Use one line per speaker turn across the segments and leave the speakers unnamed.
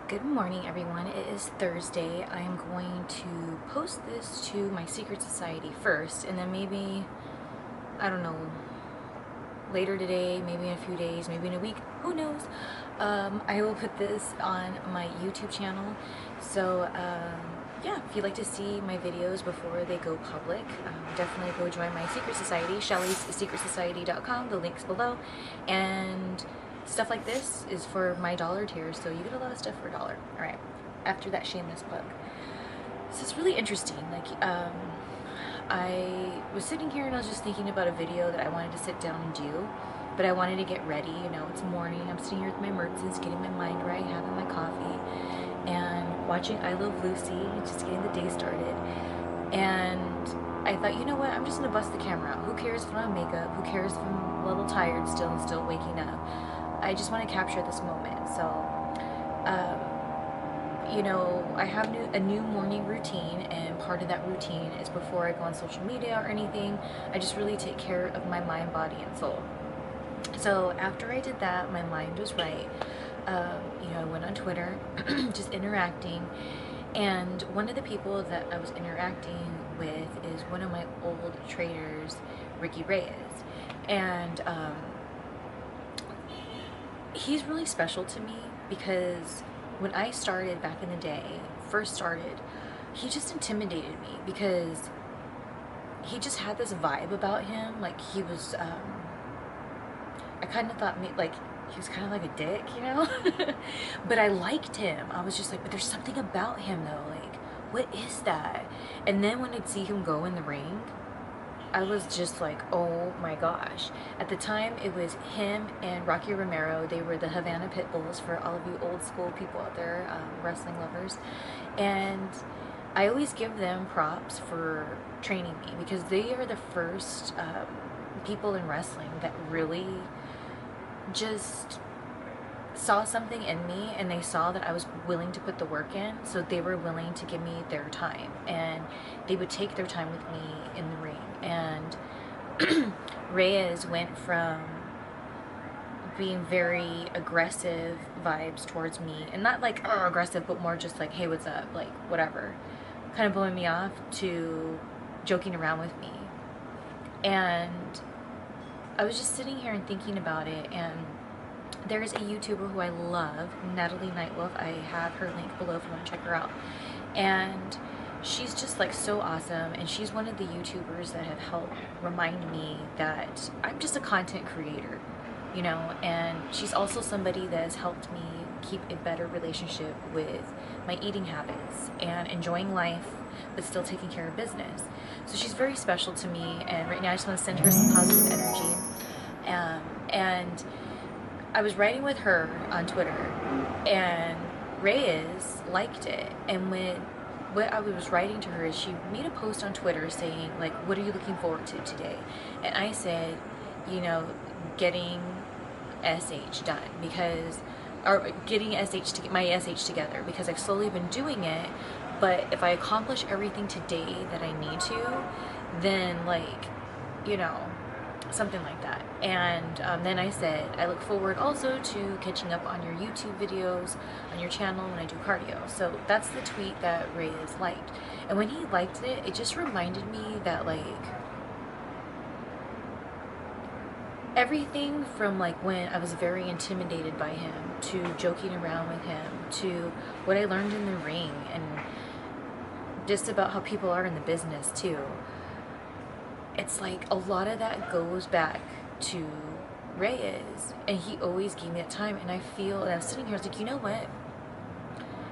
Good morning, everyone. It is Thursday. I am going to post this to my secret society first, and then maybe, I don't know, later today, maybe in a few days, maybe in a week, who knows. I will put this on my YouTube channel. So, yeah, if you'd like to see my videos before they go public, definitely go join my secret society, shelleyssecretsociety.com. The link's below. And stuff like this is for my dollar tier, so you get a lot of stuff for $1. All right, after that shameless plug. So it's really interesting. I was sitting here and I was just thinking about a video that I wanted to sit down and do, but I wanted to get ready. You know, it's morning. I'm sitting here with my Mertzens, getting my mind right, having my coffee, and watching I Love Lucy, just getting the day started. And I thought, you know what? I'm just gonna bust the camera out. Who cares if I'm on makeup? Who cares if I'm a little tired still and still waking up? I just want to capture this moment. So, you know, I have a new morning routine, and part of that routine is before I go on social media or anything, I just really take care of my mind, body, and soul. So after I did that, my mind was right. You know, I went on Twitter, just interacting, and one of the people that I was interacting with is one of my old traders, Rickey Reyes, and he's really special to me because when I started back in the day, first started, he just intimidated me because he just had this vibe about him. Like he was, I kind of thought like he was kind of like a dick, you know? But I liked him. I was just like, but there's something about him though. Like, what is that? And then when I'd see him go in the ring, I was just like, oh my gosh. At the time, it was him and Rocky Romero. They were the Havana Pit Bulls for all of you old school people out there, wrestling lovers. And I always give them props for training me because they are the first people in wrestling that really just saw something in me, and they saw that I was willing to put the work in, so they were willing to give me their time, and they would take their time with me in the ring. And Reyes went from being very aggressive vibes towards me, and not like aggressive, but more just like, hey, what's up, like whatever, kind of blowing me off, to joking around with me. And I was just sitting here and thinking about it, and there's a YouTuber who I love, Natalie. I have her link below if you want to check her out. And she's just like so awesome, and she's one of the YouTubers that have helped remind me that I'm just a content creator, you know, and she's also somebody that has helped me keep a better relationship with my eating habits and enjoying life, but still taking care of business. So she's very special to me, and right now I just want to send her some positive energy. And I was writing with her on Twitter, and Reyes liked it. And what I was writing to her is, she made a post on Twitter saying, like, what are you looking forward to today? And I said, you know, getting SH done, because, or getting my SH together, because I've slowly been doing it. But if I accomplish everything today that I need to, then, like, you know, something like that. And then I said, I look forward also to catching up on your YouTube videos on your channel when I do cardio. So that's the tweet that Reyes liked. And when he liked it, it just reminded me that, like, everything from like when I was very intimidated by him, to joking around with him, to what I learned in the ring, and just about how people are in the business too. It's like a lot of that goes back to Reyes, and he always gave me that time. And I was sitting here, I was like, you know what?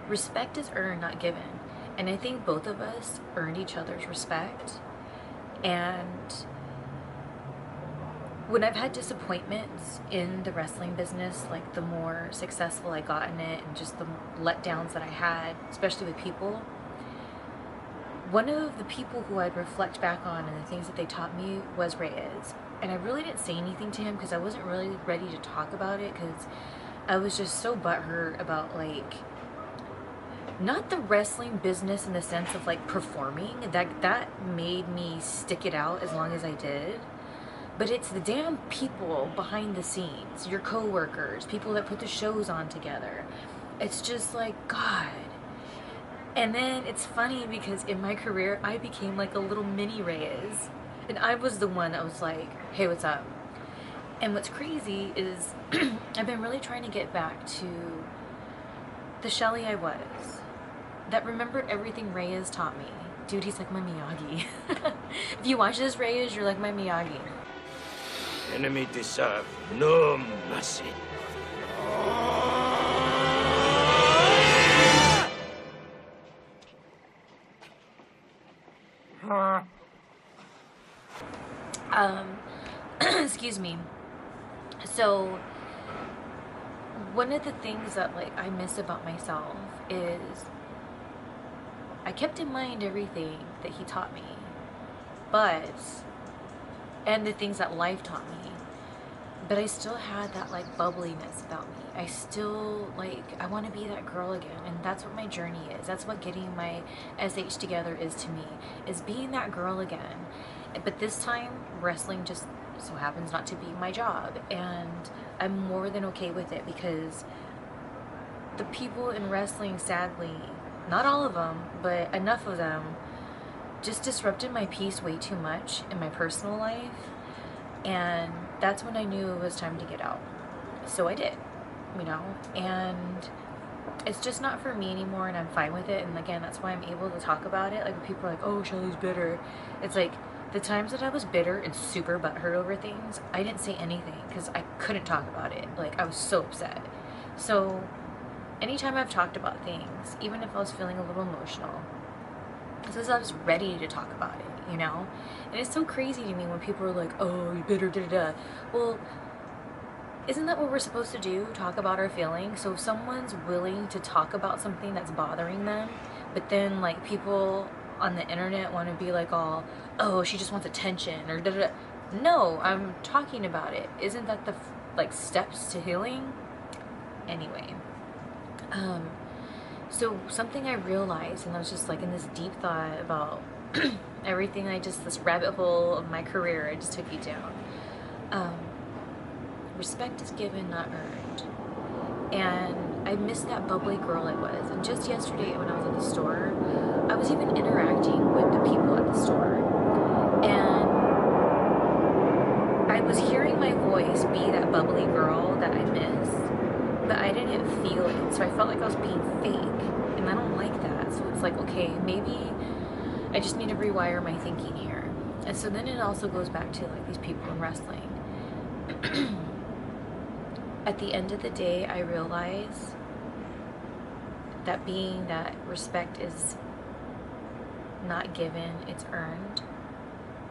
Respect is earned, not given. And I think both of us earned each other's respect. And when I've had disappointments in the wrestling business, like the more successful I got in it, and just the letdowns that I had, especially with people, one of the people who I'd reflect back on and the things that they taught me was Reyes. And I really didn't say anything to him because I wasn't really ready to talk about it, because I was just so butthurt about, like, not the wrestling business in the sense of like performing, that made me stick it out as long as I did, but it's the damn people behind the scenes, your co-workers, people that put the shows on together, It's just like, God. And then it's funny because in my career, I became like a little mini Reyes. And I was the one that was like, hey, what's up? And what's crazy is I've been really trying to get back to the Shelly I was, that remembered everything Reyes taught me. Dude, he's like my Miyagi. If you watch this, Reyes, you're like my Miyagi.
Enemy deserve no mercy.
Excuse me. So, one of the things that like I miss about myself is I kept in mind everything that he taught me, and the things that life taught me, but I still had that like bubbliness about me. I still I want to be that girl again, and that's what my journey is. That's what getting my SH together is to me, is being that girl again. But this time, wrestling just so happens not to be my job, and I'm more than okay with it, because the people in wrestling, sadly, not all of them, but enough of them, just disrupted my peace way too much in my personal life, and that's when I knew it was time to get out. So I did, and it's just not for me anymore, and I'm fine with it. And again, that's why I'm able to talk about it. Like, when people are like, oh, Shelly's bitter, it's like, the times that I was bitter and super butthurt over things, I didn't say anything because I couldn't talk about it. Like, I was so upset. So anytime I've talked about things, even if I was feeling a little emotional, it's because I was ready to talk about it, And it's so crazy to me when people are like, oh, you're bitter, da-da-da. Well, isn't that what we're supposed to do? Talk about our feelings? So if someone's willing to talk about something that's bothering them, but then, like, people on the internet want to be like, all, oh, she just wants attention, or da-da-da. No, I'm talking about it. Isn't that the, steps to healing? Anyway. So something I realized, and I was just, in this deep thought about everything this rabbit hole of my career I just took you down. Respect is given, not earned. And I missed that bubbly girl I was. And just yesterday when I was at the store, I was even interacting with the people at the store. And I was hearing my voice be that bubbly girl that I miss, but I didn't feel it. So I felt like I was being fake. And I don't like that. So it's like, okay, maybe I just need to rewire my thinking here. And so then it also goes back to these people in wrestling. At the end of the day, I realize that being that respect is not given, it's earned.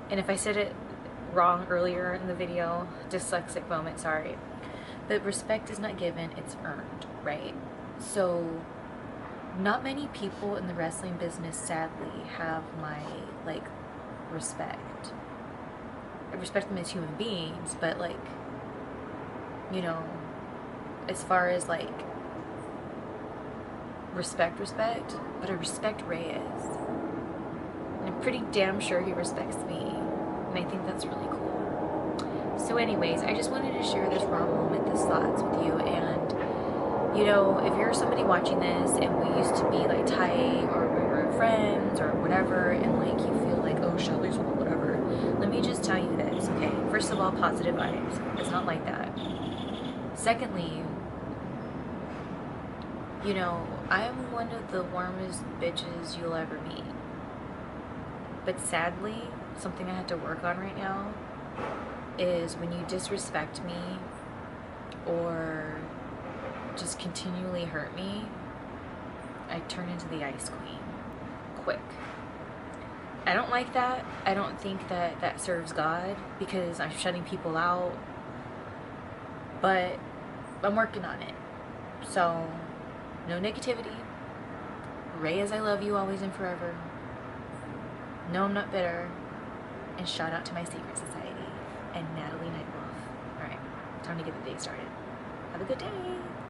And if I said it wrong earlier in the video, dyslexic moment, sorry. But respect is not given, it's earned, right? So not many people in the wrestling business, sadly, have my, respect. I respect them as human beings, but, as far as, respect, but I respect Reyes. And I'm pretty damn sure he respects me. And I think that's really cool. So anyways, I just wanted to share this raw moment, this thoughts with you. And, if you're somebody watching this and we used to be, tight, or we were friends or whatever, and, you feel like, oh, Shelly's whatever, let me just tell you this, okay? First of all, positive vibes. It's not like that. Secondly, I'm one of the warmest bitches you'll ever meet. But sadly, something I have to work on right now is when you disrespect me or just continually hurt me, I turn into the Ice Queen. Quick. I don't like that. I don't think that serves God, because I'm shutting people out. But I'm working on it. So, no negativity. Reyes, I love you always and forever. No, I'm not bitter. And shout out to my secret society and Natalie Nightwolf. Alright, time to get the day started. Have a good day.